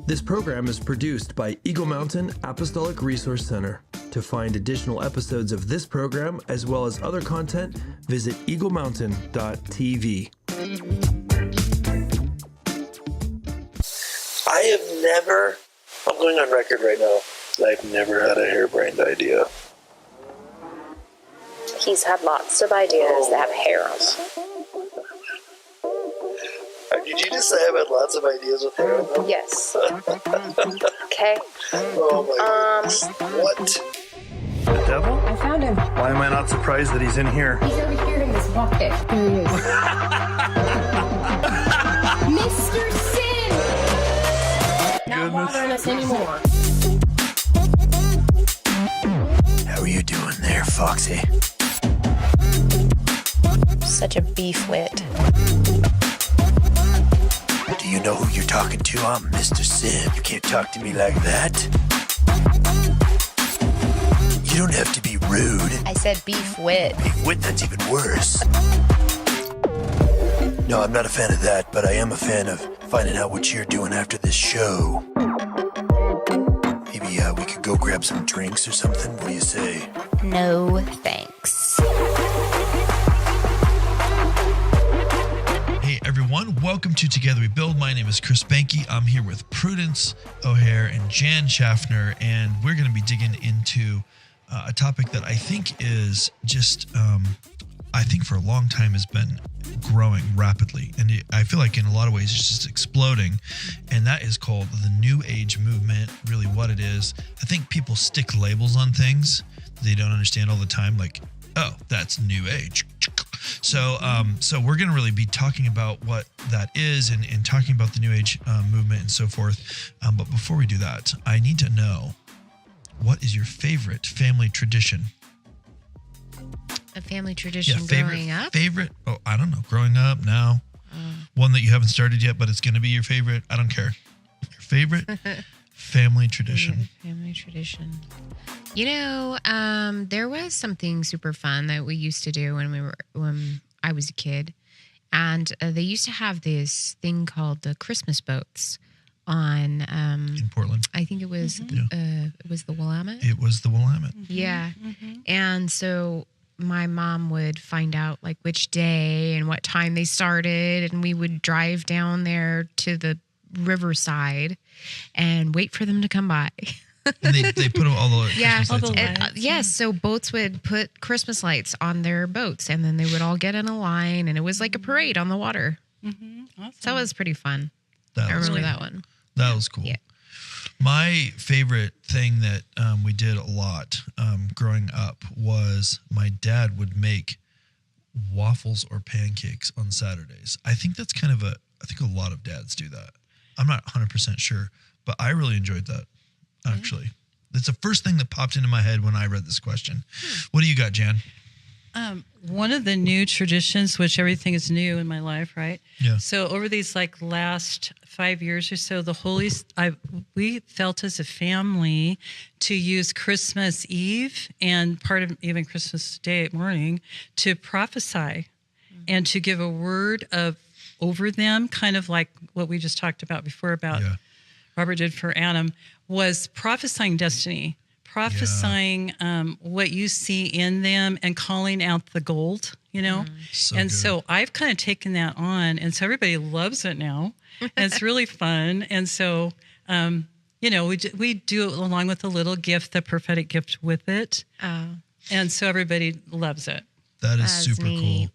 This program is produced by Eagle Mountain Apostolic Resource Center. To find additional episodes of this program, as well as other content, visit eaglemountain.tv. I'm going on record right now, I've never had a harebrained idea. He's had lots of ideas that have hair on them. Did you just say I've had lots of ideas with hair on them? Yes. Okay. Oh my goodness. What? The devil? I found him. Why am I not surprised that he's in here? He's over here in this bucket. There he is. Mr. Sin! Not bothering us anymore. How are you doing there, Foxy? Such a beef wit. Do you know who you're talking to? I'm Mr. Sin. You can't talk to me like that. You don't have to be rude. I said beef wit. Wit, that's even worse. No, I'm not a fan of that, but I am a fan of finding out what you're doing after this show. Maybe we could go grab some drinks or something. What do you say? No thanks. Hey everyone, welcome to Together We Build. My name is Chris Behnke. I'm here with Prudence O'Hare and Jan Schaffner, and we're going to be digging into a topic that I think is just, I think for a long time has been growing rapidly. And I feel like in a lot of ways it's just exploding. And that is called the New Age movement, really what it is. I think people stick labels on things they don't understand all the time, like, oh, that's New Age. So we're going to really be talking about what that is and talking about the New Age movement and so forth. But before we do that, I need to know, what is your favorite family tradition? A family tradition growing up? Oh, I don't know. Growing up, now. One that you haven't started yet, but it's going to be your favorite. I don't care. Your favorite family tradition. Family tradition. You know, there was something super fun that we used to do when I was a kid. And they used to have this thing called the Christmas boats on in Portland. I think it was the Willamette. It was the Willamette. Yeah. And so my mom would find out like which day and what time they started, and we would drive down there to the riverside and wait for them to come by. And they put all the Christmas all lights the on. lights. Yes, so boats would put Christmas lights on their boats, and then they would all get in a line, and it was like a parade on the water. Awesome. So it was pretty fun. That I was remember cool. that one. That was cool. Yeah. My favorite thing that we did a lot growing up was my dad would make waffles or pancakes on Saturdays. I think that's I think a lot of dads do that. I'm not 100% sure, but I really enjoyed that, actually. That's the first thing that popped into my head when I read this question. What do you got, Jan? One of the new traditions, which everything is new in my life, right? Yeah. So over these last 5 years or so, we felt as a family to use Christmas Eve and part of even Christmas Day morning to prophesy and to give a word over them, kind of like what we just talked about before about Robert did for Adam, was prophesying destiny. Prophesying what you see in them and calling out the gold, you know? So I've kind of taken that on, and so everybody loves it now. And it's really fun. And so, we do it along with a little gift, the prophetic gift with it. And so everybody loves it. That's super neat.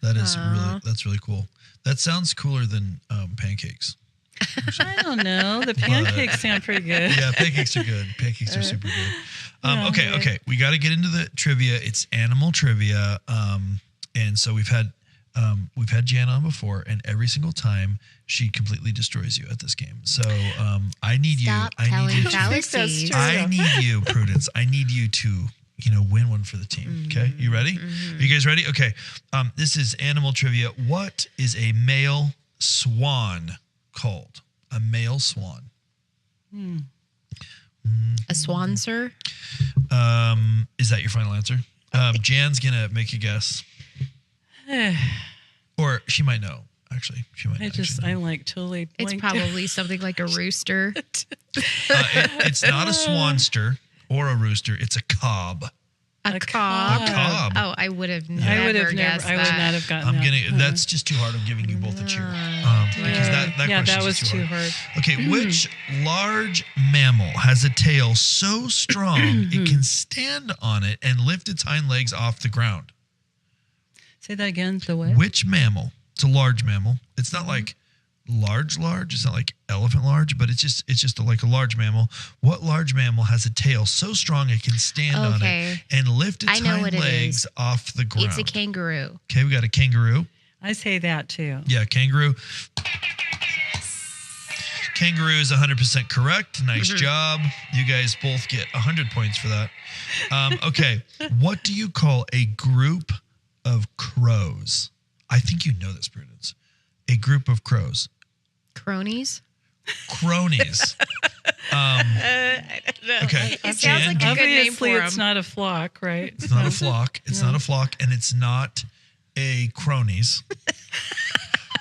Cool. That's really cool. That sounds cooler than pancakes. I don't know. The pancakes sound pretty good. Yeah, pancakes are good. Pancakes are super good. Okay. We got to get into the trivia. It's animal trivia. And so we've had Jan on before, and every single time she completely destroys you at this game. So I need Stop you. telling I need you. fallacies. I need you, Prudence. I need you to win one for the team. Okay, you ready? Are you guys ready? Okay. This is animal trivia. What is a male swan called? A male swan. A swan, sir? Is that your final answer? Jan's gonna make a guess, or she might know. actually. She might. I like totally. It's blanked out. probably something like a rooster. It's not a swanster or a rooster. It's a cob. A A cob. A cob. Oh, I would have never I would have guessed never. I would that. not have gotten. I'm that. gonna. That's just too hard. I'm giving you both a cheer. Because that yeah, question's that was just too hard. Okay, which large mammal has a tail so strong it can stand on it and lift its hind legs off the ground? Say that again. The what? Which mammal? It's a large mammal. It's not like large. It's not like elephant large, but it's just like a large mammal. What large mammal has a tail so strong it can stand on it Okay. and lift its I know hind what it legs is. off the ground? It's a kangaroo. Okay, we got a kangaroo. I say that too. Yeah, kangaroo. Kangaroo is 100% correct. Nice job. You guys both get 100 points for that. Okay, what do you call a group of crows? I think you know this, Prudence. A group of crows. Cronies. Cronies. Okay. It sounds like a good name Obviously, for it's 'em. not a flock, right? It's not a flock. It's not a flock, and it's not a cronies.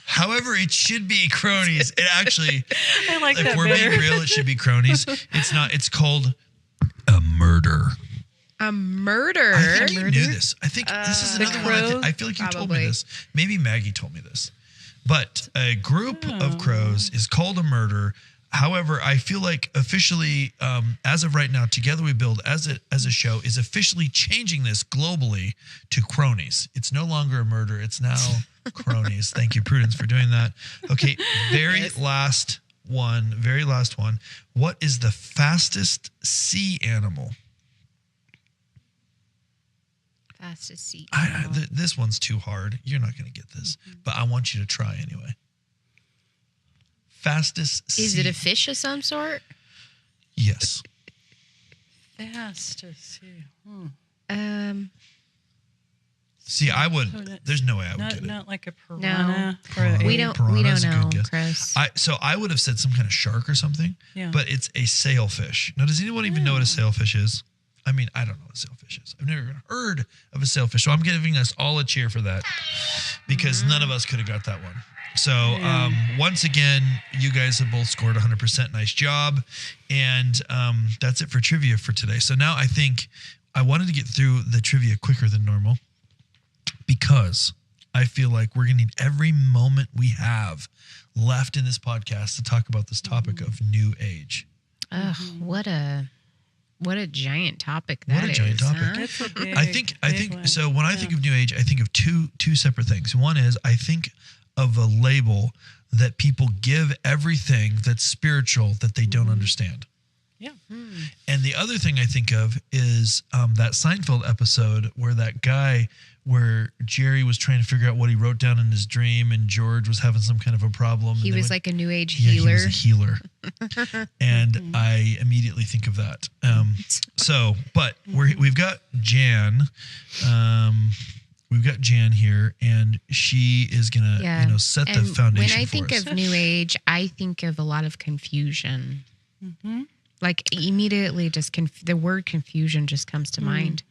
However, it should be cronies. It actually, I like if that we're better. being real, it should be cronies. It's not. It's called a murder. A murder. I think you knew this. I think this is another one. crow? I feel like you told me Probably. this. Maybe Maggie told me this. But a group of crows is called a murder. However, I feel like officially, as of right now, Together We Build as a show is officially changing this globally to cronies. It's no longer a murder. It's now cronies. Thank you, Prudence, for doing that. Okay, very last one. What is the fastest sea animal? Fastest sea. This one's too hard. You're not going to get this, but I want you to try anyway. Fastest sea. Is it a fish of some sort? Yes. Fastest. See, I would. There's no way I would get it. Not like a piranha. No. Or a, We don't Piranha's a know, good guess. Chris. So I would have said some kind of shark or something. Yeah. But it's a sailfish. Now, does anyone even know what a sailfish is? I mean, I don't know what a sailfish is. I've never even heard of a sailfish. So I'm giving us all a cheer for that because none of us could have got that one. So once again, you guys have both scored 100%. Nice job. And that's it for trivia for today. So now I think I wanted to get through the trivia quicker than normal because I feel like we're going to need every moment we have left in this podcast to talk about this topic of New Age. Ugh, what a giant topic that is. What a giant topic. huh? It's a big, I think one. so. When I think of New Age, I think of two separate things. One is I think of a label that people give everything that's spiritual that they don't understand. Yeah. And the other thing I think of is that Seinfeld episode where that guy, where Jerry was trying to figure out what he wrote down in his dream, and George was having some kind of a problem. He and they was went- like a new age Yeah, healer. he was a healer. And I immediately think of that. But we've got Jan. We've got Jan here, and she is gonna, set the And foundation. When I for think us. of new age, I think of a lot of confusion. Like immediately, just the word confusion just comes to mind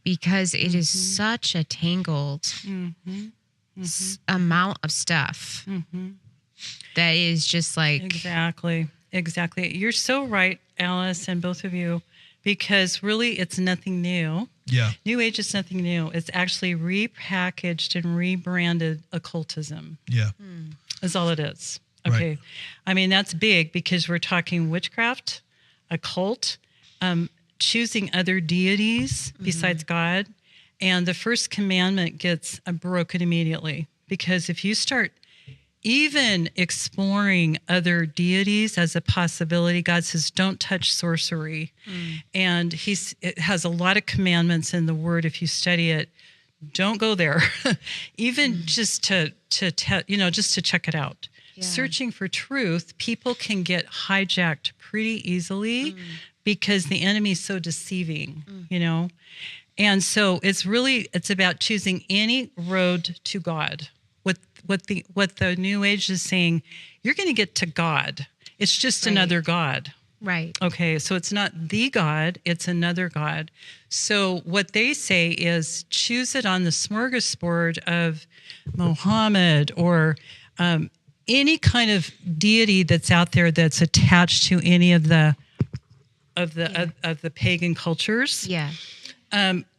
because it is such a tangled amount of stuff that is just like Exactly. You're so right, Alice, and both of you, because really it's nothing new. yeah, New Age is nothing new. It's actually repackaged and rebranded occultism, yeah, is all it is. Right. Okay. I mean, that's big because we're talking witchcraft, occult, choosing other deities besides God. And the first commandment gets broken immediately because if you start even exploring other deities as a possibility, God says, don't touch sorcery. And it has a lot of commandments in the word. If you study it, don't go there, even just to check it out. Searching for truth, people can get hijacked pretty easily because the enemy is so deceiving, And so it's about choosing any road to God. What the New Age is saying, you're going to get to God. It's just another God. right. Okay, so it's not the God, it's another God. So what they say is choose it on the smorgasbord of Muhammad or any kind of deity that's out there that's attached to any of the pagan cultures, Yeah.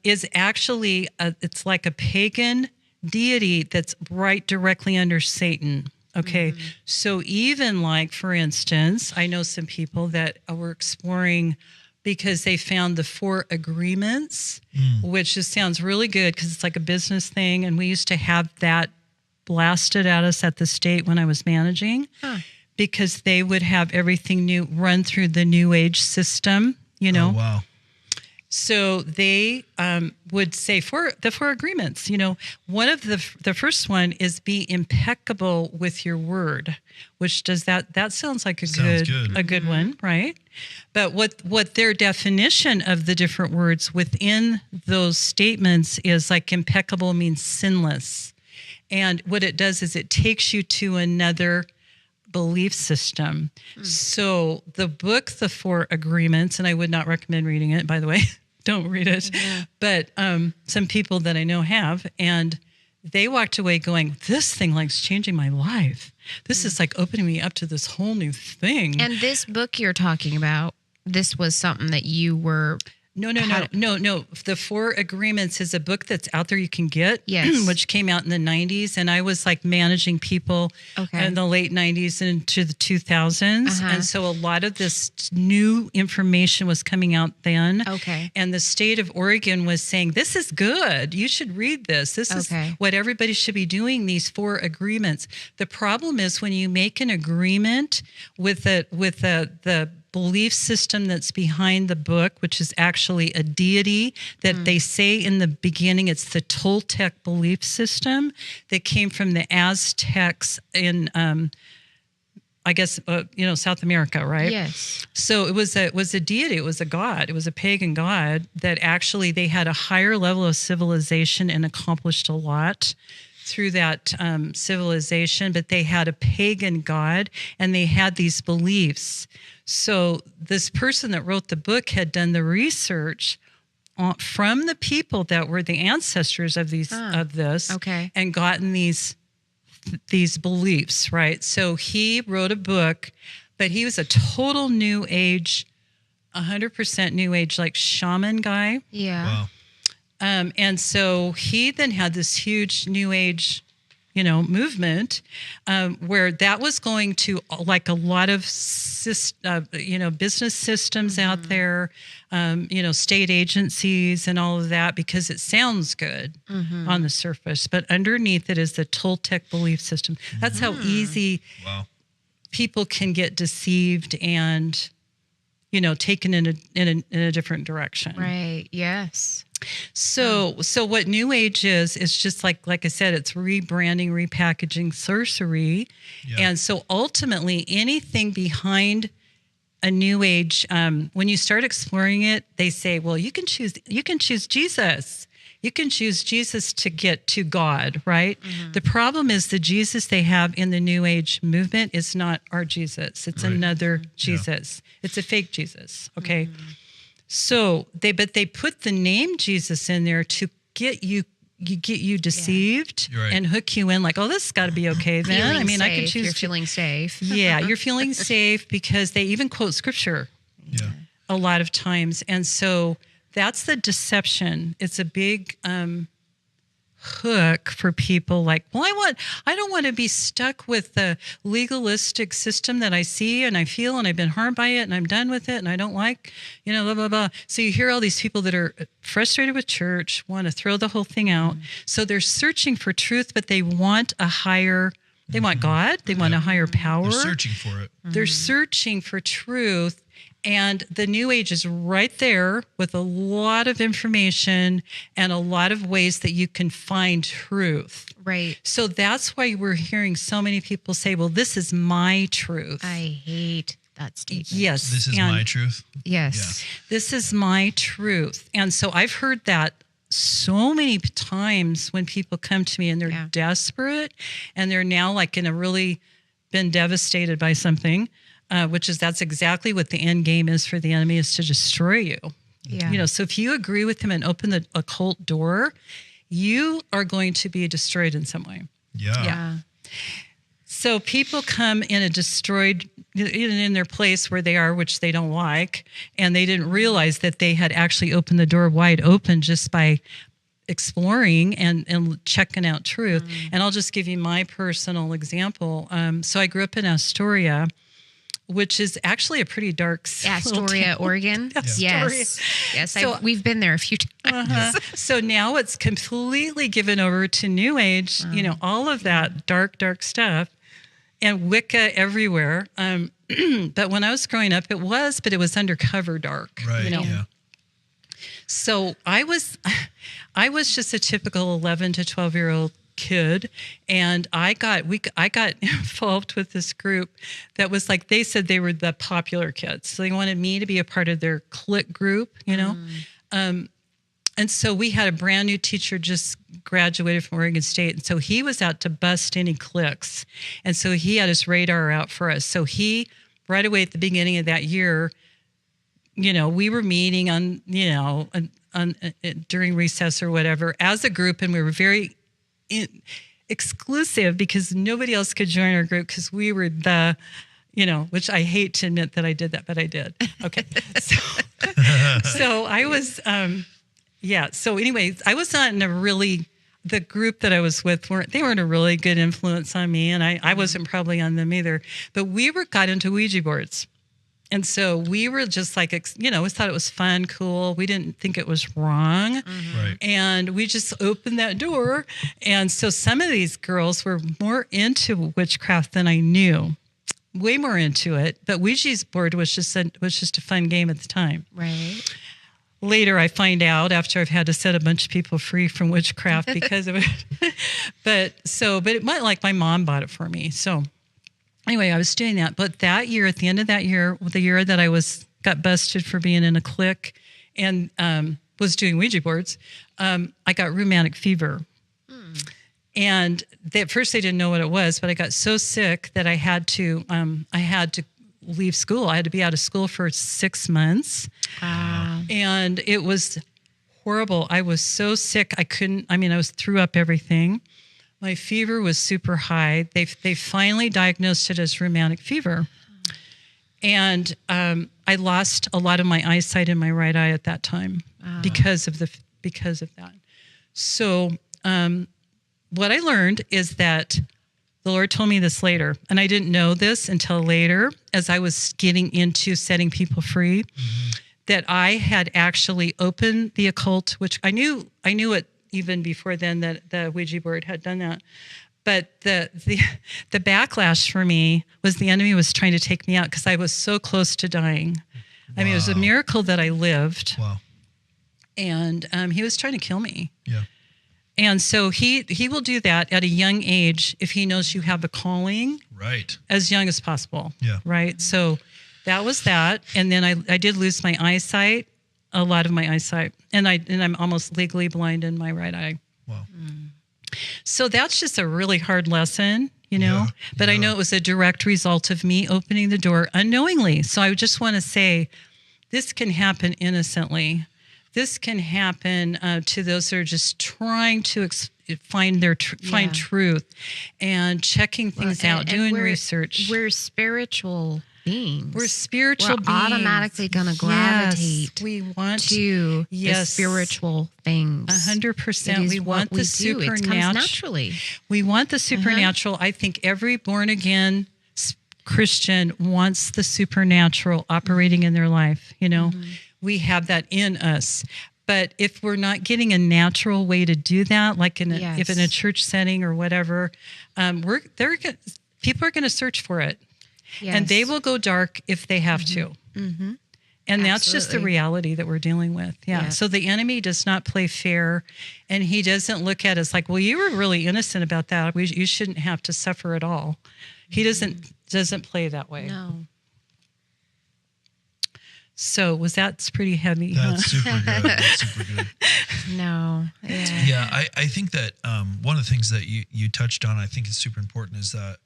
is actually it's like a pagan deity that's right directly under Satan. Okay, so even like, for instance, I know some people that were exploring because they found the 4 agreements, which just sounds really good because it's like a business thing. And we used to have that blasted at us at the state when I was managing, because they would have everything new run through the New Age system, you know. Oh, wow. So they would say the 4 agreements, you know, one of the first one is be impeccable with your word, which does that sounds like a good one, right? But what their definition of the different words within those statements is, like, impeccable means sinless. And what it does is it takes you to another belief system. So the book, The 4 Agreements, and I would not recommend reading it, by the way. Don't read it. But some people that I know have, and they walked away going, this thing like's changing my life. This is like opening me up to this whole new thing. And this book you're talking about, this was something that you were... No. The 4 Agreements is a book that's out there you can get, Yes. which came out in the 90s. And I was like managing people in the late 90s and into the 2000s. And so a lot of this new information was coming out then. Okay. And the state of Oregon was saying, this is good. You should read this. This is what everybody should be doing, these 4 agreements. The problem is when you make an agreement with the belief system that's behind the book, which is actually a deity that they say in the beginning, it's the Toltec belief system that came from the Aztecs in, I guess, South America, right? Yes. So it was a deity, it was a god, it was a pagan god that actually they had a higher level of civilization and accomplished a lot through that civilization, but they had a pagan god and they had these beliefs. So this person that wrote the book had done the research from the people that were the ancestors of this, and gotten these beliefs, right? So he wrote a book, but he was a total New Age, 100% New Age, like shaman guy. Yeah. Wow. And so he then had this huge New Age, movement where that was going to, like, a lot of, business systems out there, state agencies and all of that, because it sounds good on the surface, but underneath it is the Toltec belief system. That's how easy people can get deceived and, taken in a different direction. Right. Yes. So what New Age is just like I said, it's rebranding, repackaging sorcery. Yeah. And so ultimately anything behind a New Age, when you start exploring it, they say, well, you can choose Jesus. You can choose Jesus to get to God, right? The problem is the Jesus they have in the New Age movement is not our Jesus. It's another Jesus. It's a fake Jesus, okay? So they put the name Jesus in there to get you deceived and hook you in, like, oh, this has got to be okay then. Feeling I mean, safe. I can choose. You're feeling safe. Yeah, you're feeling safe because they even quote scripture a lot of times. And so that's the deception. It's a big hook for people, like, well, I don't want to be stuck with the legalistic system that I see and I feel and I've been harmed by it and I'm done with it and I don't like, blah, blah, blah. So you hear all these people that are frustrated with church, want to throw the whole thing out. So they're searching for truth, but they want they want God, they want a higher power. They're searching for it. They're searching for truth. And the New Age is right there with a lot of information and a lot of ways that you can find truth. Right. So that's why we're hearing so many people say, well, this is my truth. I hate that statement. Yes. This is my truth. Yes. This is my truth. And so I've heard that so many times when people come to me and they're desperate and they're now like been devastated by something. That's exactly what the end game is for the enemy, is to destroy you. Yeah. So if you agree with him and open the occult door, you are going to be destroyed in some way. Yeah. So people come in a destroyed, in their place where they are, which they don't like, and they didn't realize that they had actually opened the door wide open just by exploring and checking out truth. And I'll just give you my personal example. So I grew up in Astoria, which is actually a pretty dark Astoria, Oregon. Astoria. Yes. So- We've been there a few times. So now it's completely given over to New Age, all of that dark stuff, and Wicca everywhere. But when I was growing up, it was undercover dark. Right. Yeah. So I was just a typical 11 to 12-year-old kid, and I got involved with this group that was like, they said they were the popular kids, so they wanted me to be a part of their clique group, and so we had a brand new teacher just graduated from Oregon State, and so he was out to bust any cliques, and so he had his radar out for us. So he right away at the beginning of that year, we were meeting on during recess or whatever as a group, and we were very exclusive because nobody else could join our group because we were the, which I hate to admit that I did that, but I did. Okay. So I was, So anyways, I was not in the group that I was with weren't a really good influence on me, and I wasn't probably on them either, but we got into Ouija boards. And so we were just like, we thought it was fun, cool. We didn't think it was wrong. Right. And we just opened that door. And so some of these girls were more into witchcraft than I knew, way more into it. But Ouija's board was just a fun game at the time. Right. Later, I find out after I've had to set a bunch of people free from witchcraft because of it. But it might, like, my mom bought it for me. So anyway, I was doing that. But that year, at the end of that year, the year that I got busted for being in a clique and was doing Ouija boards, I got rheumatic fever. And at first they didn't know what it was, but I got so sick that I had to leave school. I had to be out of school for 6 months. And it was horrible. I was so sick. I threw up everything. My fever was super high. They finally diagnosed it as rheumatic fever. And I lost a lot of my eyesight in my right eye at that time because of that. So what I learned is that the Lord told me this later, and I didn't know this until later as I was getting into setting people free, that I had actually opened the occult, which I knew it even before then that the Ouija board had done that. But the backlash for me was the enemy was trying to take me out because I was so close to dying. Wow. I mean, it was a miracle that I lived. Wow. And he was trying to kill me. Yeah. And so he will do that at a young age if he knows you have a calling. Right. As young as possible. Yeah. Right. So that was that. And then I did lose my eyesight, a lot of my eyesight. And I'm almost legally blind in my right eye. Wow. So that's just a really hard lesson, Yeah, but I know it was a direct result of me opening the door unknowingly. So I just want to say this can happen innocently. This can happen to those that are just trying to find truth and checking things out, doing research. We're spiritual beings. We're spiritual beings. Automatically going to gravitate we want to the spiritual things. 100%. We want the supernatural. It comes naturally. We want the supernatural. I think every born again Christian wants the supernatural operating in their life. We have that in us. But if we're not getting a natural way to do that, like if in a church setting or whatever, people are going to search for it. Yes. And they will go dark if they have to. Mm-hmm. And that's just the reality that we're dealing with. Yeah. So the enemy does not play fair, and he doesn't look at us like, well, you were really innocent about that. You shouldn't have to suffer at all. He doesn't play that way. No. So that's pretty heavy. That's super good. That's super good. No. Yeah. I think that one of the things that you touched on, I think is super important, is that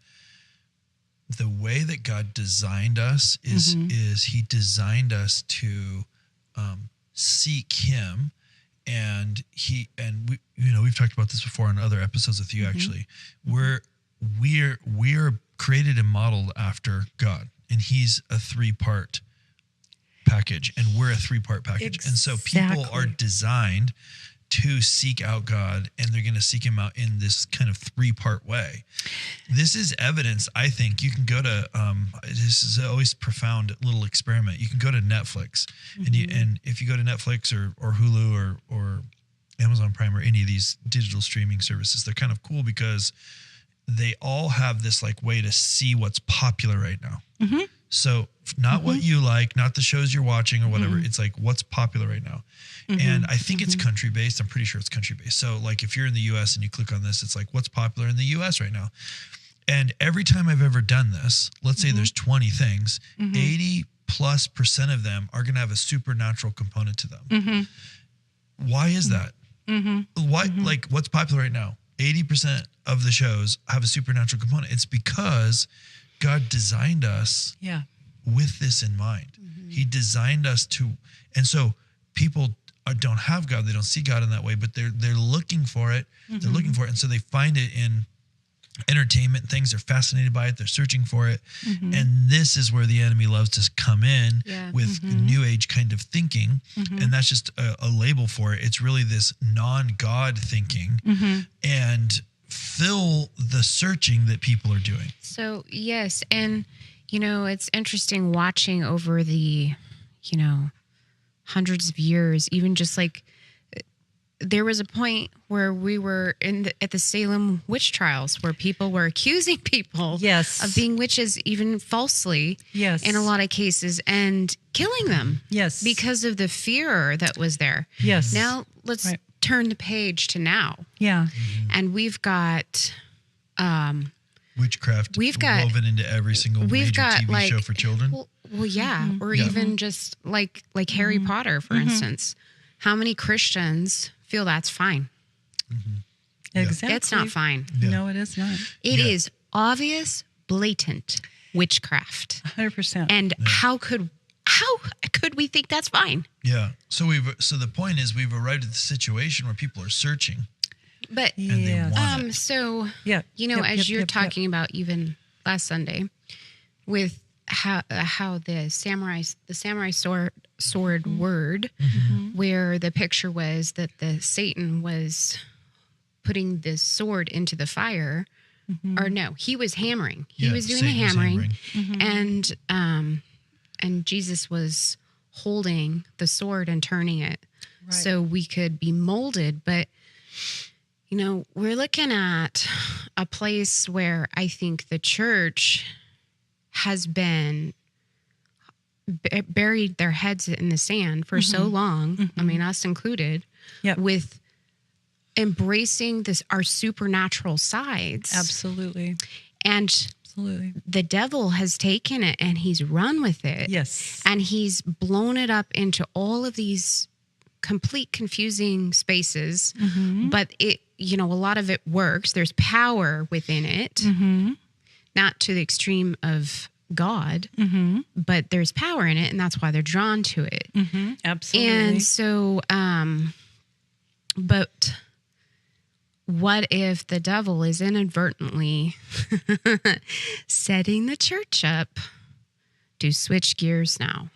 the way that God designed us is he designed us to seek him, and we've talked about this before on other episodes with you. Actually, we're created and modeled after God, and he's a 3-part package, and we're a 3-part package. And so people are designed to seek out God, and they're going to seek him out in this kind of 3-part way. This is evidence, I think. You can go to, this is always profound little experiment. You can go to Netflix, and if you go to Netflix or Hulu or Amazon Prime or any of these digital streaming services, they're kind of cool because they all have this like way to see what's popular right now. So not what you like, not the shows you're watching or whatever. It's like what's popular right now. And I think it's country based. I'm pretty sure it's country based. So like if you're in the US and you click on this, it's like what's popular in the US right now. And every time I've ever done this, let's say there's 20 things, 80+% of them are going to have a supernatural component to them. Why is that? Why, like what's popular right now? 80% of the shows have a supernatural component. It's because God designed us with this in mind. He designed us to, and so people don't have God. They don't see God in that way, but they're looking for it. They're looking for it. And so they find it in entertainment things. They're fascinated by it. They're searching for it. And this is where the enemy loves to come in with new age kind of thinking. And that's just a label for it. It's really this non-God thinking and fill the searching that people are doing. So, yes. And, you know, it's interesting watching over the, you know, hundreds of years, even just like there was a point where we were at the Salem witch trials where people were accusing people of being witches, even falsely, in a lot of cases, and killing them because of the fear that was there. Now let's turn the page to now. And we've got witchcraft woven into every single major TV show for children. Or even just like Harry Potter, for instance. How many Christians feel that's fine? Exactly. It's not fine. No, it is not. It is obvious, blatant witchcraft. 100%. And how could we think that's fine? So the point is we've arrived at the situation where people are searching. But and they want it. So you know, as you're talking about even last Sunday with how the samurai sword word, where the picture was that the Satan was putting this sword into the fire, or no, he was hammering. He was doing the hammering, and Jesus was holding the sword and turning it so we could be molded. But you know, we're looking at a place where I think the church has been buried their heads in the sand for so long, I mean, us included, with embracing our supernatural sides. Absolutely. And the devil has taken it and he's run with it. And he's blown it up into all of these complete confusing spaces. But it, you know, a lot of it works. There's power within it. Not to the extreme of God, but there's power in it, and that's why they're drawn to it. Absolutely. And so, but what if the devil is inadvertently setting the church up to switch gears now?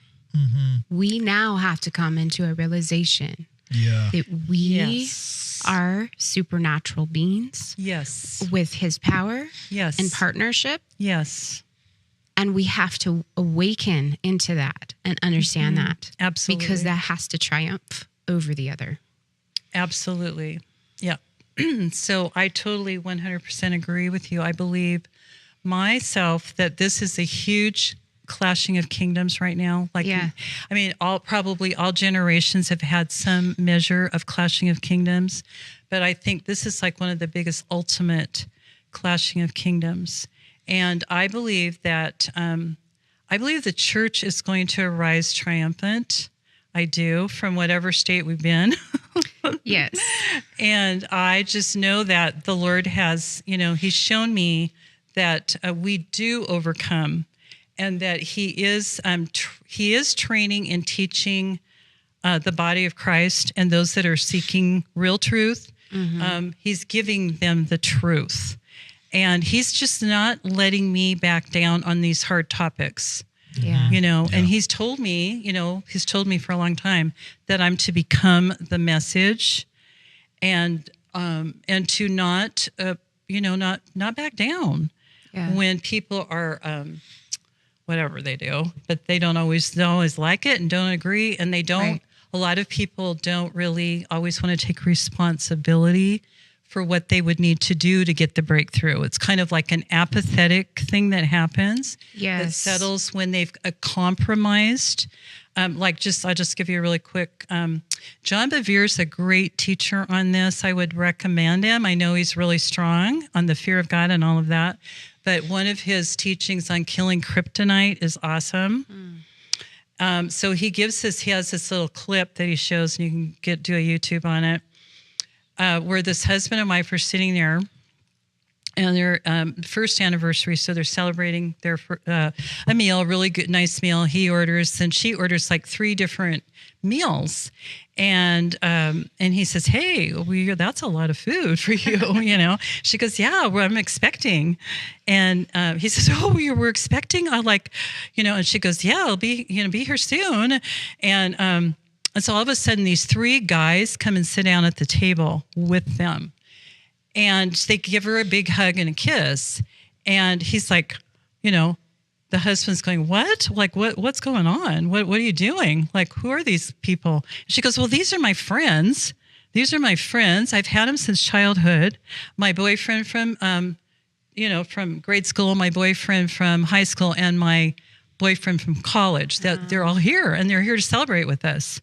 We now have to come into a realization that we are supernatural beings with his power and partnership. And we have to awaken into that and understand that. Absolutely. Because that has to triumph over the other. Absolutely. Yeah. So I totally 100% agree with you. I believe myself that this is a huge clashing of kingdoms right now. I mean, probably all generations have had some measure of clashing of kingdoms, but I think this is like one of the biggest ultimate clashing of kingdoms. And I believe that the church is going to arise triumphant. I do, from whatever state we've been. And I just know that the Lord has, you know, he's shown me that we do overcome, and that he is training and teaching the body of Christ and those that are seeking real truth. He's giving them the truth. And he's just not letting me back down on these hard topics. Yeah. And he's told me for a long time that I'm to become the message and to not back down when people are whatever they do, but they don't always like it and don't agree, and they don't. Right. A lot of people don't really always want to take responsibility for what they would need to do to get the breakthrough. It's kind of like an apathetic thing that happens. Yes. That settles when they've compromised. I'll just give you a really quick. John Bevere's a great teacher on this. I would recommend him. I know he's really strong on the fear of God and all of that. But one of his teachings on killing kryptonite is awesome. So he has this little clip that he shows, and you can do a YouTube on it, where this husband and wife are sitting there, and their first anniversary, so they're celebrating their a meal, really good, nice meal. He orders, and she orders like 3 different meals, and he says, "Hey, that's a lot of food for you." She goes, "Yeah, well, I'm expecting," and he says, "Oh, we're expecting." I and she goes, "Yeah, I'll be here soon," and so all of a sudden, these 3 guys come and sit down at the table with them. And they give her a big hug and a kiss. And he's like, the husband's going, "What? Like, what's going on? What are you doing? Like, who are these people?" And she goes, "Well, these are my friends. These are my friends. I've had them since childhood. My boyfriend from, from grade school, my boyfriend from high school, and my boyfriend from college. That they're all here, and they're here to celebrate with us."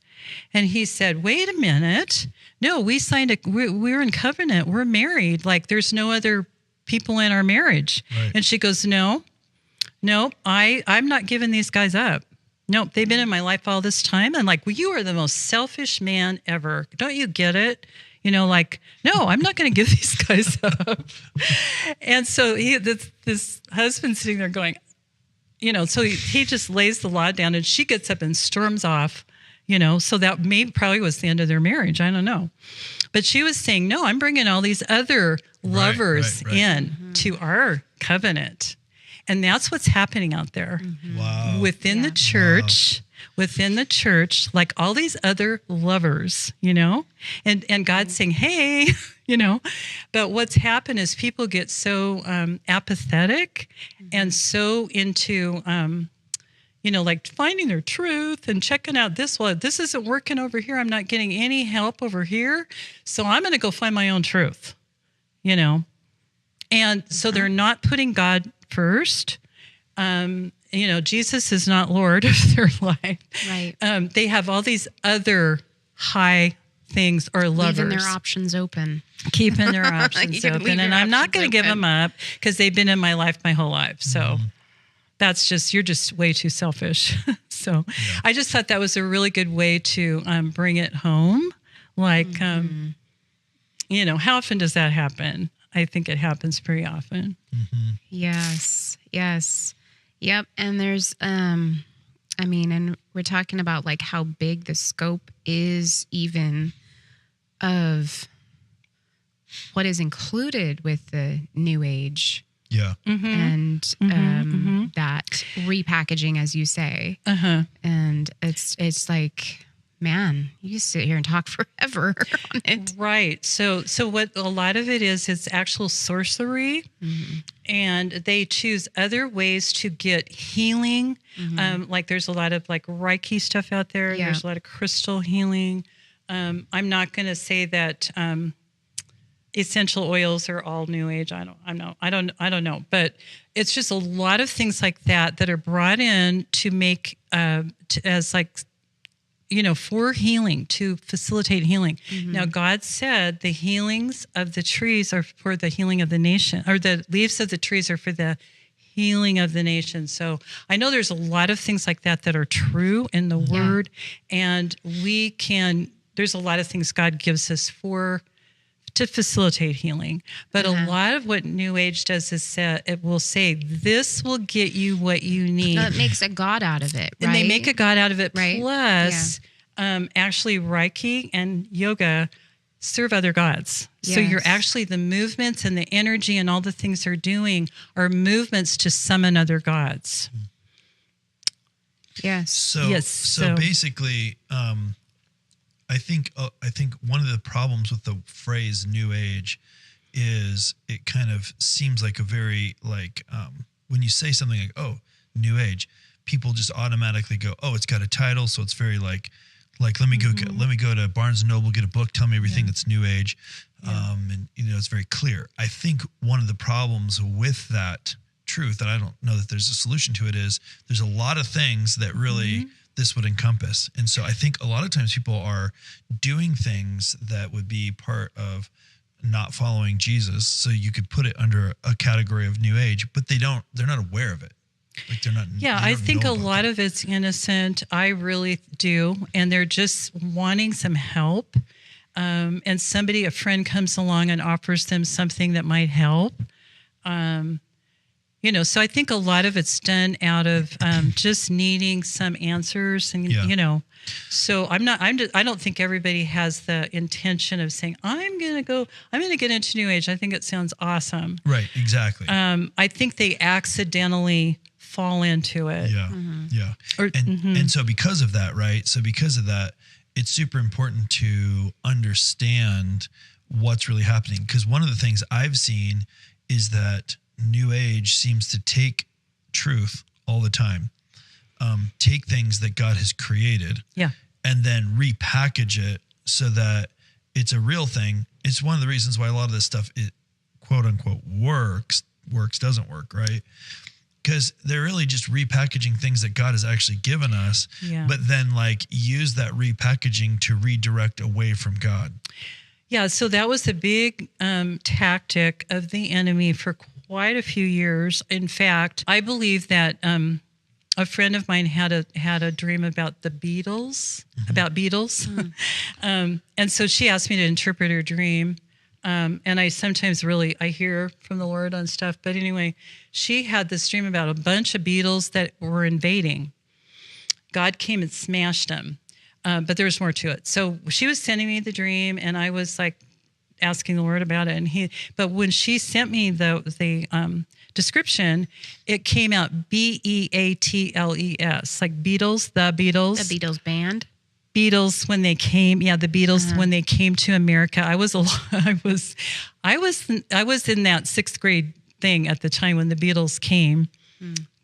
And he said, "Wait a minute. No, we signed we're in covenant. We're married. Like, there's no other people in our marriage." Right. And she goes, No, I'm not giving these guys up. Nope, they've been in my life all this time. And you are the most selfish man ever. Don't you get it? No, I'm not going to give these guys up. And so this husband's sitting there going, so he just lays the law down, and she gets up and storms off. So that probably was the end of their marriage. I don't know. But she was saying, "No, I'm bringing all these other lovers in to our covenant." And that's what's happening out there. Wow. Within the church, like all these other lovers, and God's saying, "Hey," but what's happened is people get so apathetic and so into, finding their truth and checking out this isn't working over here. I'm not getting any help over here. So I'm going to go find my own truth, And so they're not putting God first. Jesus is not Lord of their life. Right. They have all these other high things or lovers. Leaving their options open. Keeping their options open. And I'm not going to give them up because they've been in my life my whole life. So that's you're just way too selfish. So I just thought that was a really good way to bring it home. How often does that happen? I think it happens pretty often. Mm-hmm. Yes. Yep. And there's, and we're talking about how big the scope is even of what is included with the new age. Yeah. And that repackaging, as you say. And it's like, man, you can sit here and talk forever on it. Right. So what a lot of it is, it's actual sorcery, and they choose other ways to get healing. There's a lot of Reiki stuff out there. Yeah. There's a lot of crystal healing. I'm not going to say that essential oils are all new age. I don't know. But it's just a lot of things like that are brought in to make for healing, to facilitate healing. Now, God said the healings of the trees are for the healing of the nation, or the leaves of the trees are for the healing of the nation. So I know there's a lot of things like that are true in the Word, and there's a lot of things God gives us to facilitate healing. But a lot of what New Age does is it will say, this will get you what you need. It makes a God out of it, right? And they make a God out of it. Right? Plus, actually Reiki and yoga serve other gods. So you're actually, the movements and the energy and all the things they're doing are movements to summon other gods. Yes. So basically, I think one of the problems with the phrase New Age is it kind of seems like a very when you say something like, oh, New Age, people just automatically go, oh, it's got a title, so it's very like let me go to Barnes and Noble, get a book, tell me everything that's New Age, and it's very clear. I think one of the problems with that truth, and I don't know that there's a solution to it, is there's a lot of things that really this would encompass, and so I think a lot of times people are doing things that would be part of not following Jesus, so you could put it under a category of New Age, but they're not aware of it. Like they're not. Yeah, I think a lot of it's innocent. I really do. And they're just wanting some help. And a friend comes along and offers them something that might help. So I think a lot of it's done out of just needing some answers. And, so I don't think everybody has the intention of saying, I'm going to get into New Age. I think it sounds awesome. Right, exactly. I think they accidentally fall into it. Yeah. And so because of that, right? So because of that, it's super important to understand what's really happening. Because one of the things I've seen is that New Age seems to take truth all the time, take things that God has created, and then repackage it so that it's a real thing. It's one of the reasons why a lot of this stuff, it quote unquote works, doesn't work, right? Because they're really just repackaging things that God has actually given us, but then use that repackaging to redirect away from God. Yeah, so that was a big tactic of the enemy for quite a few years. In fact, I believe that a friend of mine had a dream about the Beatles, and so she asked me to interpret her dream. And I sometimes I hear from the Lord on stuff. But anyway, she had this dream about a bunch of beetles that were invading. God came and smashed them. But there was more to it. So she was sending me the dream, and I was asking the Lord about it. But when she sent me the description, it came out Beatles, like Beatles, the Beatles. The Beatles band. Beatles when they came, the Beatles when they came to America. I was in that 6th grade thing at the time when the Beatles came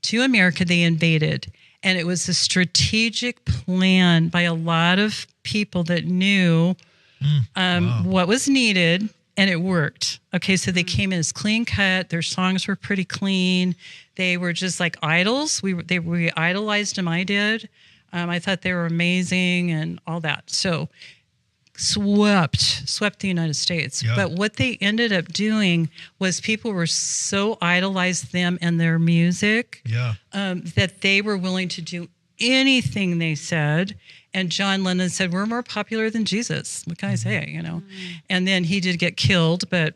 to America. They invaded, and it was a strategic plan by a lot of people that knew what was needed, and it worked. Okay, so they came in as clean cut. Their songs were pretty clean. They were just like idols. We idolized them. I did. I thought they were amazing and all that. So swept the United States. Yeah. But what they ended up doing was people were so idolized them and their music that they were willing to do anything they said. And John Lennon said, we're more popular than Jesus. What can I say, And then he did get killed, but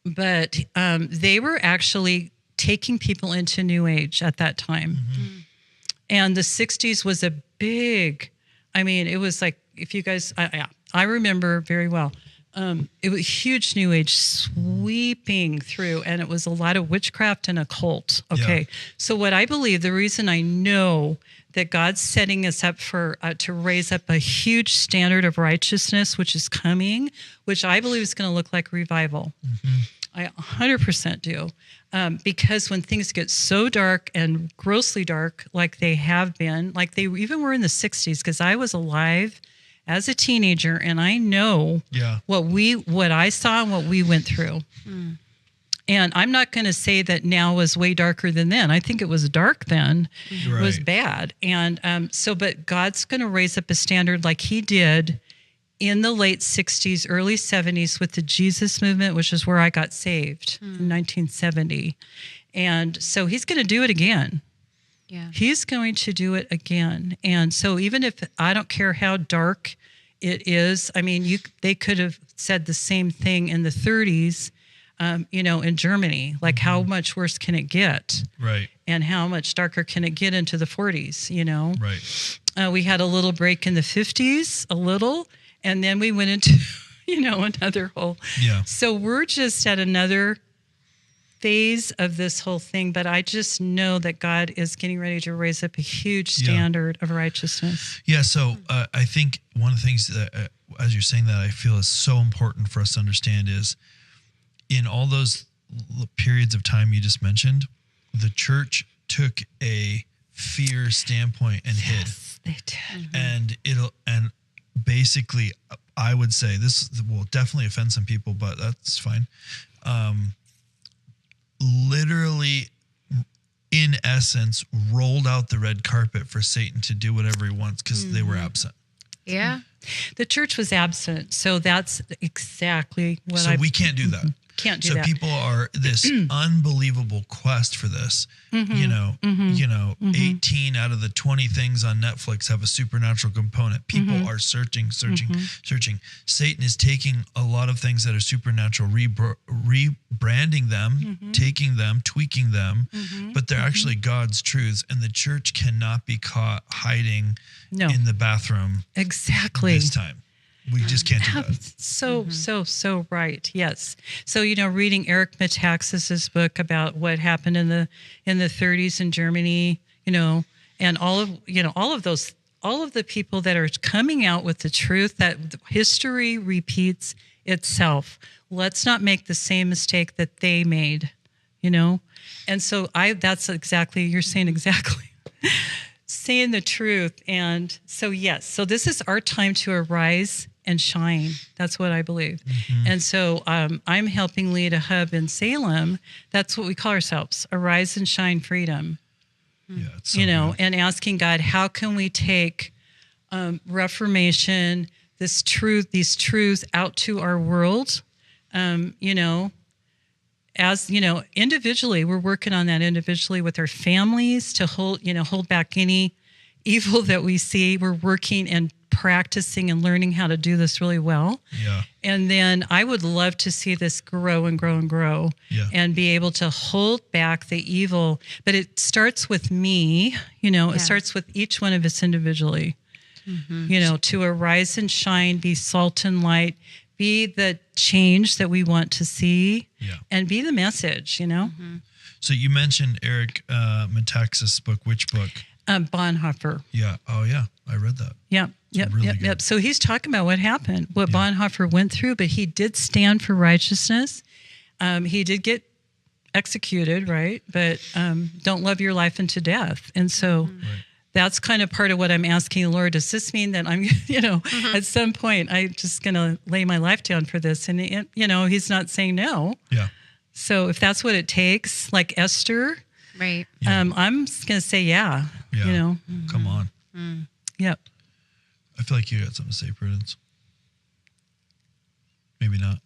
they were actually taking people into New Age at that time. Mm-hmm. And the 60s was a big, it was like, if you guys, I remember very well. It was huge New Age sweeping through, and it was a lot of witchcraft and occult. Okay. Yeah. So what I believe, the reason I know that God's setting us up for, to raise up a huge standard of righteousness, which is coming, which I believe is going to look like revival. Mm-hmm. I 100% do. Because when things get so dark and grossly dark, like they have been, like they even were in the 60s, because I was alive as a teenager, and I know what I saw and what we went through. Mm. And I'm not going to say that now was way darker than then. I think it was dark then. Right. It was bad. And but God's going to raise up a standard like he did in the late 60s, early 70s with the Jesus movement, which is where I got saved in 1970. And so he's going to do it again. Yeah. He's going to do it again. And so even if I don't care how dark it is, they could have said the same thing in the 30s, in Germany, like how much worse can it get? Right. And how much darker can it get into the 40s, Right. We had a little break in the 50s, a little. And then we went into another whole. Yeah. So we're just at another phase of this whole thing, but I just know that God is getting ready to raise up a huge standard of righteousness. Yeah. So I think one of the things that, as you're saying that, I feel is so important for us to understand is in all those periods of time you just mentioned, the church took a fear standpoint and hid. They did. And basically, I would say this will definitely offend some people, but that's fine. Literally, in essence, rolled out the red carpet for Satan to do whatever he wants because they were absent. Yeah. The church was absent. So that's exactly what So we can't do that. Can't do so that. People are this unbelievable quest for this. 18 out of the 20 things on Netflix have a supernatural component. People are searching. Satan is taking a lot of things that are supernatural, rebranding them, taking them, tweaking them, but they're actually God's truths. And the church cannot be caught hiding in the bathroom. Exactly. This time. We just can't do that. So right. Yes. So, reading Eric Metaxas's book about what happened in the 30s in Germany, and all of the people that are coming out with the truth that history repeats itself. Let's not make the same mistake that they made, And so that's exactly, you're saying exactly. Saying the truth. And so, yes, so this is our time to arise and shine. That's what I believe. And so I'm helping lead a hub in Salem. That's what we call ourselves, Arise and Shine Freedom. Yeah, it's so good. And asking God, how can we take Reformation, these truths out to our world? As individually, we're working on that individually with our families to hold back any evil that we see. We're working and practicing and learning how to do this really well. Yeah. And then I would love to see this grow and grow and grow and be able to hold back the evil. But it starts with me, it starts with each one of us individually, to arise and shine, be salt and light, be the change that we want to see, and be the message, So you mentioned Eric Metaxas' book. Which book? Bonhoeffer. Yeah. Oh, yeah. I read that. Yep. Really good. So he's talking about what happened, what Bonhoeffer went through, but he did stand for righteousness. He did get executed, right? But don't love your life unto death. And so that's kind of part of what I'm asking the Lord. Does this mean that I'm, at some point, I'm just going to lay my life down for this? And, he's not saying no. Yeah. So if that's what it takes, like Esther, Right. I'm going to say, Yeah. Come on. Yep. I feel like you got something to say, Prudence. Maybe not,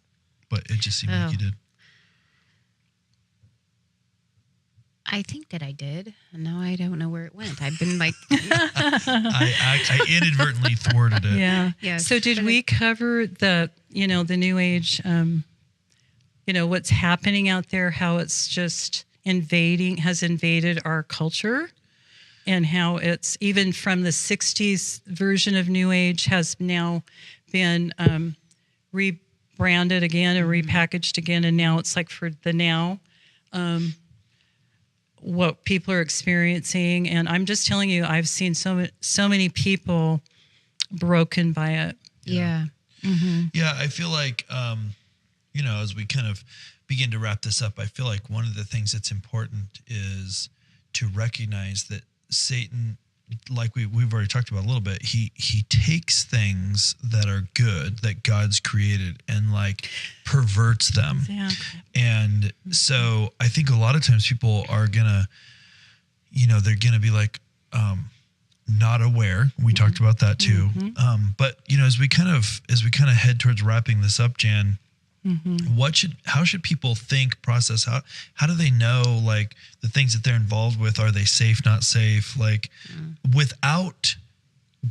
but it just seemed like you did. I think that I did. And now I don't know where it went. I've been like, I inadvertently thwarted it. Yeah. Yes. So did we cover the New Age, what's happening out there, how it's just has invaded our culture, and how it's even from the 60s version of New Age has now been rebranded again and repackaged again. And now it's like for the now, what people are experiencing. And I'm just telling you, I've seen so many people broken by it. yeah. Yeah, I feel like, as we kind of begin to wrap this up, I feel like one of the things that's important is to recognize that Satan, like we've already talked about a little bit, he takes things that are good that God's created and like perverts them. Exactly. And so I think a lot of times people are gonna, they're gonna be like not aware. We talked about that too. But as we kind of head towards wrapping this up, Jan, how should people think, process, how do they know like the things that they're involved with? Are they safe, not safe? Like without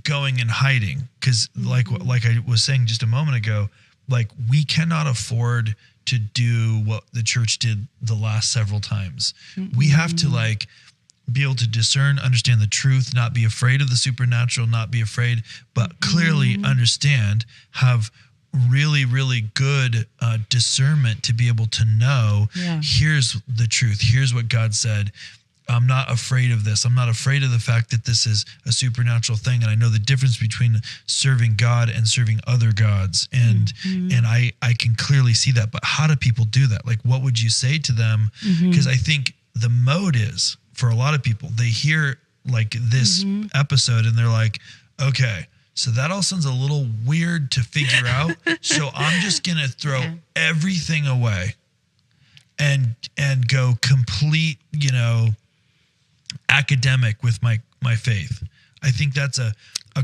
going and hiding? Because like I was saying just a moment ago, like we cannot afford to do what the church did the last several times. We have to like be able to discern, understand the truth, not be afraid of the supernatural, not be afraid, but clearly understand, have really, really good discernment to be able to know, here's the truth. Here's what God said. I'm not afraid of this. I'm not afraid of the fact that this is a supernatural thing. And I know the difference between serving God and serving other gods. And I can clearly see that. But how do people do that? Like, what would you say to them? Because I think the mode is, for a lot of people, they hear like this episode and they're like, okay, so that all sounds a little weird to figure out. So I'm just going to throw everything away and go complete, academic with my faith. I think that's a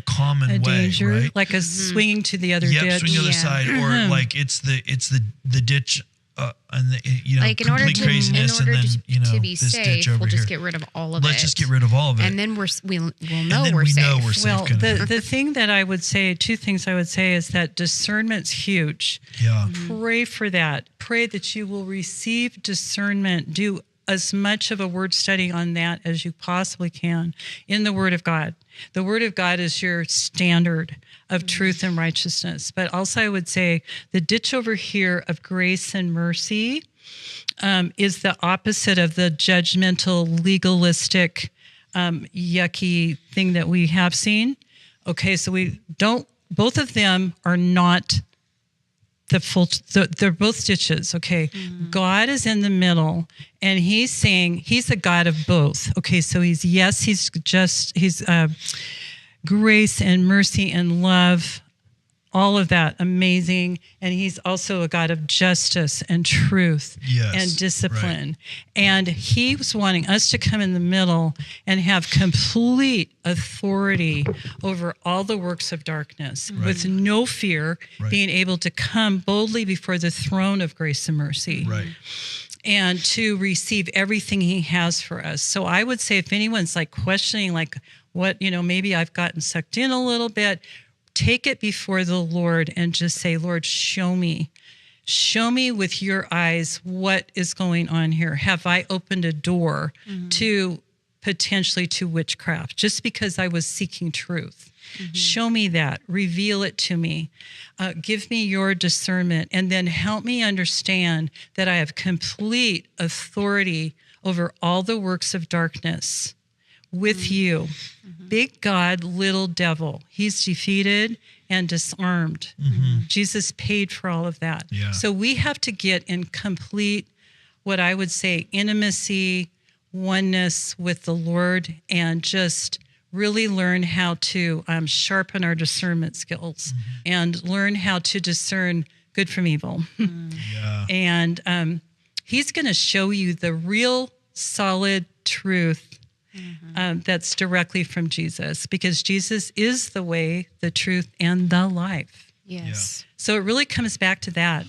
common way, danger, right? like a swinging to the other ditch. Swing to the other side, or like it's the ditch, and the, like in order complete to craziness, and then to be this safe, ditch over we'll just here. get rid of all of it. Let's just get rid of all of it, and then we'll know and then we're we safe. know we're safe. Well, kind of thing. the thing that I would say, two things I would say is that discernment's huge. Yeah. Pray for that. Pray that you will receive discernment. Do as much of a word study on that as you possibly can in the Word of God. The Word of God is your standard of truth and righteousness. But also I would say the ditch over here of grace and mercy is the opposite of the judgmental, legalistic, yucky thing that we have seen. Okay, so both of them are not they're both ditches. Okay. God is in the middle and he's saying he's a God of both. Okay. So he's grace and mercy and love, all of that amazing. And he's also a God of justice and truth and discipline. Right. And he was wanting us to come in the middle and have complete authority over all the works of darkness with no fear, being able to come boldly before the throne of grace and mercy. Right. And to receive everything he has for us. So I would say if anyone's like questioning, like what, maybe I've gotten sucked in a little bit, take it before the Lord and just say, Lord, show me with your eyes what is going on here. Have I opened a door to potentially to witchcraft just because I was seeking truth? Show me that. Reveal it to me. Give me your discernment, and then help me understand that I have complete authority over all the works of darkness with you. Big God, little devil. He's defeated and disarmed. Jesus paid for all of that. Yeah. So we have to get in complete, what I would say, intimacy, oneness with the Lord, and just really learn how to sharpen our discernment skills and learn how to discern good from evil. And he's going to show you the real solid truth that's directly from Jesus, because Jesus is the way, the truth, and the life. Yes. So it really comes back to that.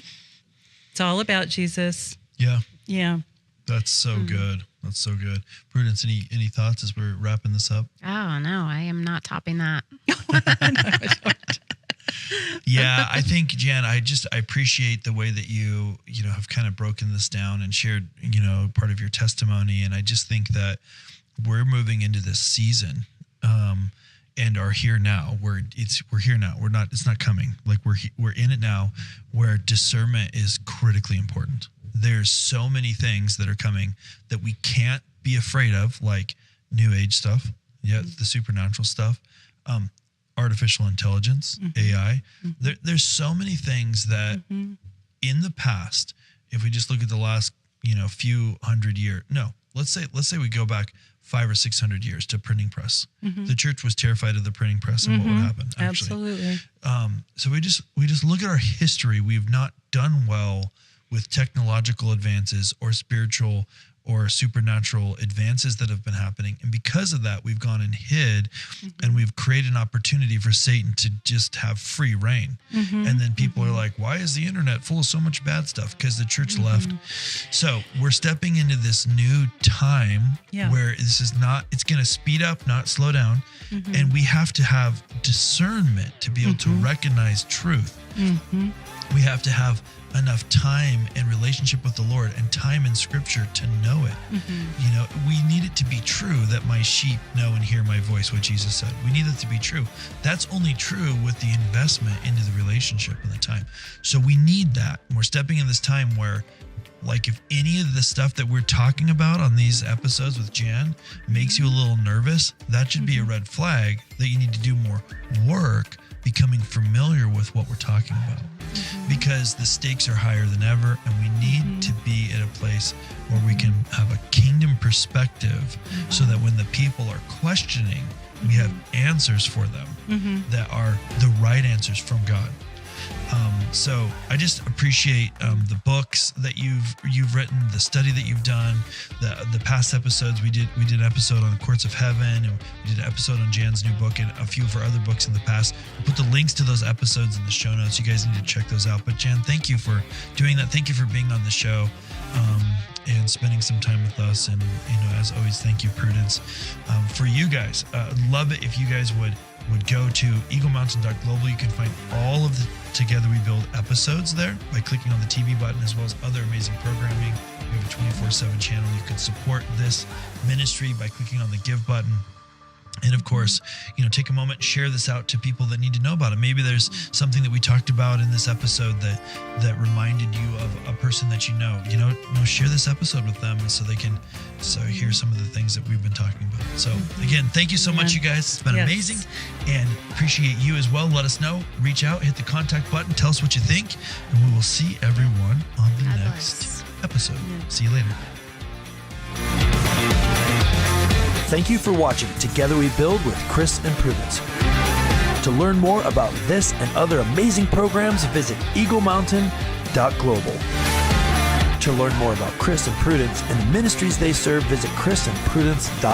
It's all about Jesus. Yeah. Yeah. That's so good. That's so good. Prudence, any thoughts as we're wrapping this up? Oh, no, I am not topping that. Yeah, I think, Jan, I appreciate the way that you have kind of broken this down and shared, part of your testimony. And I just think that we're moving into this season and are here now. We're here now. It's not coming. Like we're in it now, where discernment is critically important. There's so many things that are coming that we can't be afraid of, like new age stuff, the supernatural stuff, artificial intelligence, AI. There's so many things that in the past, if we just look at the last, few hundred years, let's say we go back 500 or 600 years to printing press. The church was terrified of the printing press and what would happen. Actually. Absolutely. So we just look at our history. We've not done well with technological advances or spiritual or supernatural advances that have been happening. And because of that, we've gone and hid and we've created an opportunity for Satan to just have free reign. And then people are like, why is the internet full of so much bad stuff? Because the church left. So we're stepping into this new time where it's going to speed up, not slow down. And we have to have discernment to be able to recognize truth. We have to have enough time and relationship with the Lord and time in Scripture to know it. You know, we need it to be true that my sheep know and hear my voice, what Jesus said. We need it to be true. That's only true with the investment into the relationship and the time. So we need that. And we're stepping in this time where, like, if any of the stuff that we're talking about on these episodes with Jan makes you a little nervous, that should be a red flag that you need to do more work becoming familiar with what we're talking about, because the stakes are higher than ever, and we need to be at a place where we can have a kingdom perspective so that when the people are questioning, we have answers for them that are the right answers from God. So I just appreciate the books that you've written, the study that you've done, the past episodes. We did an episode on the Courts of Heaven, and we did an episode on Jan's new book and a few of our other books in the past. We'll put the links to those episodes in the show notes. You guys need to check those out. But Jan, thank you for doing that. Thank you for being on the show and spending some time with us. And, you know, as always, thank you, Prudence. For you guys, love it if you guys would go to eaglemountain.global. You can find all of the Together We Build episodes there by clicking on the TV button, as well as other amazing programming. We have a 24/7 channel. You can support this ministry by clicking on the Give button. And of course, you know, take a moment, share this out to people that need to know about it. Maybe there's something that we talked about in this episode that reminded you of a person that you know. You know, share this episode with them so they can hear some of the things that we've been talking about. So again, thank you so much, you guys. It's been amazing, and appreciate you as well. Let us know, reach out, hit the contact button, tell us what you think, and we will see everyone on the next episode. See you later. Thank you for watching Together We Build with Chris and Prudence. To learn more about this and other amazing programs, visit eaglemountain.global. To learn more about Chris and Prudence and the ministries they serve, visit chrisandprudence.com.